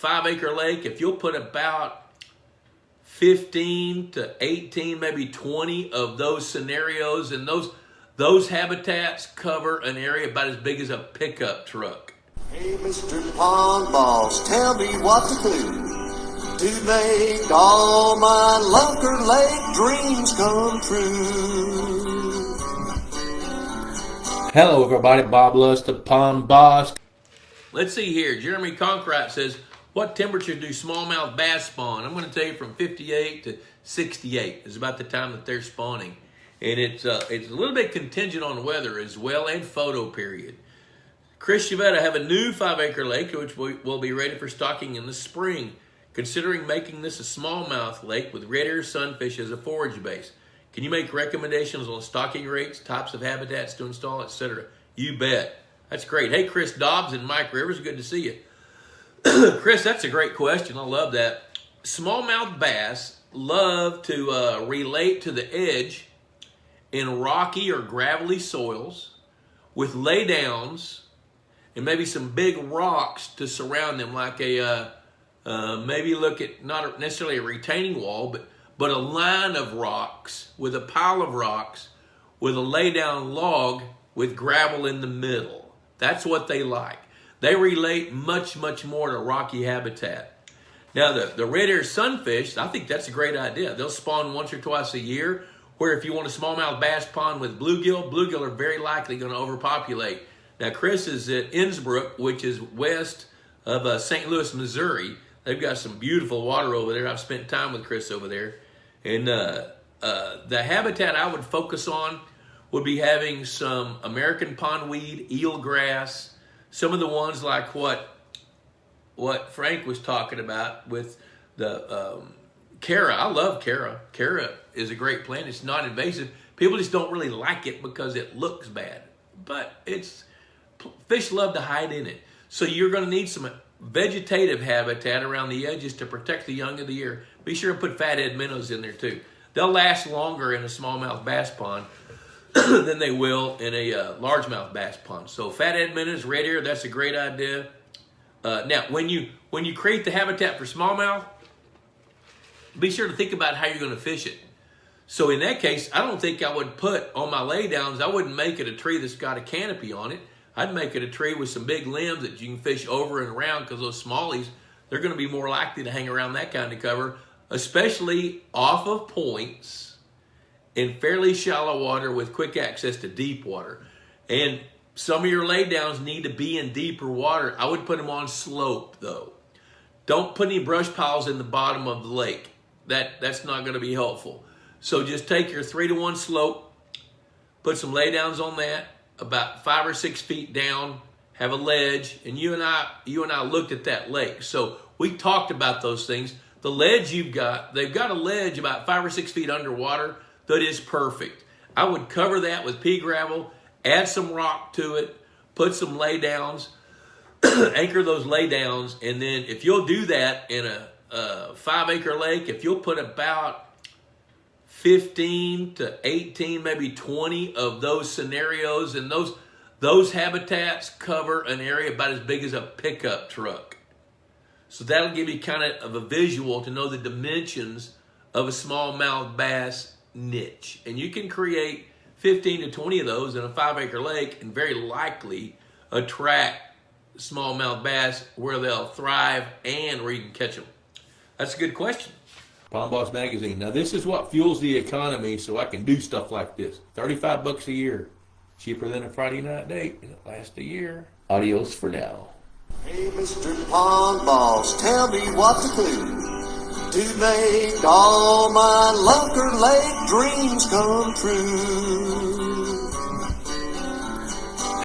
5-acre lake, if you'll put about 15 to 18, maybe 20 of those scenarios, and those habitats cover an area about as big as a pickup truck. Hey, Mr. Pond Boss, tell me what to do to make all my Lunker Lake dreams come true. Hello, everybody. Bob Lust, the Pond Boss. Let's see here. Jeremy Conkright says, what temperature do smallmouth bass spawn? I'm going to tell you from 58 to 68 is about the time that they're spawning. And it's a little bit contingent on weather as well, and photo period. Chris Chavetta, have a new 5-acre lake which will be ready for stocking in the spring. Considering making this a smallmouth lake with red ear sunfish as a forage base. Can you make recommendations on stocking rates, types of habitats to install, etc.? You bet. That's great. Hey, Chris Dobbs and Mike Rivers, good to see you. Chris, that's a great question. I love that. Smallmouth bass love to relate to the edge in rocky or gravelly soils with laydowns and maybe some big rocks to surround them, like a maybe look at not necessarily a retaining wall, but a line of rocks with a pile of rocks with a laydown log with gravel in the middle. That's what they like. They relate much, much more to rocky habitat. Now, the red ear sunfish, I think that's a great idea. They'll spawn once or twice a year, where if you want a smallmouth bass pond with bluegill are very likely going to overpopulate. Now, Chris is at Innsbruck, which is west of St. Louis, Missouri. They've got some beautiful water over there. I've spent time with Chris over there. And the habitat I would focus on would be having some American pondweed, eelgrass, some of the ones like what Frank was talking about with the Chara. I love Chara. Chara is a great plant. It's not invasive. People just don't really like it because it looks bad. But fish love to hide in it. So you're going to need some vegetative habitat around the edges to protect the young of the year. Be sure to put fathead minnows in there too. They'll last longer in a smallmouth bass pond than they will in a largemouth bass pond. So fathead minnows, red ear, that's a great idea. Now, when you create the habitat for smallmouth, be sure to think about how you're going to fish it. So in that case, I don't think I would put on my laydowns, I wouldn't make it a tree that's got a canopy on it. I'd make it a tree with some big limbs that you can fish over and around, because those smallies, they're going to be more likely to hang around that kind of cover, especially off of points in fairly shallow water with quick access to deep water. And some of your laydowns need to be in deeper water. I would put them on slope though. Don't put any brush piles in the bottom of the lake. That's not going to be helpful. So just take your 3-to-1 slope, put some laydowns on that, about 5 or 6 feet down, have a ledge, and you and I looked at that lake. So we talked about those things. The ledge they've got a ledge about 5 or 6 feet underwater that is perfect. I would cover that with pea gravel, add some rock to it, put some laydowns, anchor those laydowns, and then if you'll do that in a 5-acre lake, if you'll put about 15 to 18, maybe 20 of those scenarios, and those habitats cover an area about as big as a pickup truck. So that'll give you kind of a visual to know the dimensions of a smallmouth bass niche. And you can create 15 to 20 of those in a 5-acre lake and very likely attract smallmouth bass where they'll thrive and where you can catch them. That's a good question. Pond Boss Magazine. Now, this is what fuels the economy, so I can do stuff like this. $35 a year. Cheaper than a Friday night date, and it lasts a year. Adios for now. Hey, Mr. Pond Boss, tell me what to do to make all my Lunker Lake dreams come true.